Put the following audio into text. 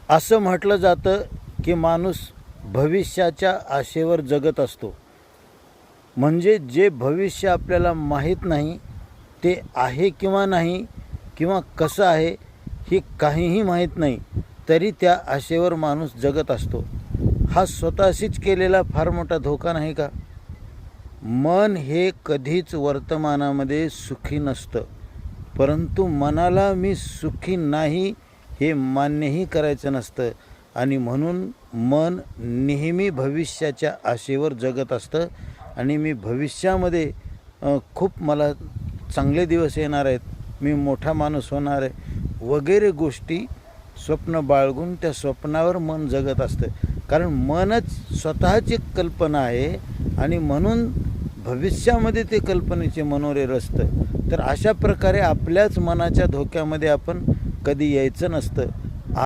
असं म्हटलं जातं की माणूस भविष्याच्या आशेवर जगत असतो. म्हणजे जे भविष्य आपल्याला माहीत नाही ते आहे किंवा नाही किंवा कसं आहे हे काहीही माहीत नाही, तरी त्या आशेवर माणूस जगत असतो. हा स्वतःशीच केलेला फार मोठा धोका नाही का? मन हे कधीच वर्तमानामध्ये सुखी नसतं, परंतु मनाला मी सुखी नाही हे मान्यही करायचं नसतं आणि म्हणून मन नेहमी भविष्याच्या आशेवर जगत असतं. आणि मी भविष्यामध्ये खूप मला चांगले दिवस येणार आहेत, मी मोठा माणूस होणार आहे वगैरे गोष्टी स्वप्न बाळगून त्या स्वप्नावर मन जगत असतं. कारण मनच स्वतःची कल्पना आहे आणि म्हणून भविष्यामध्ये ते कल्पनेचे मनोरे रचतं. तर अशा प्रकारे आपल्याच मनाच्या धोक्यामध्ये आपण कधी यायचं नसतं.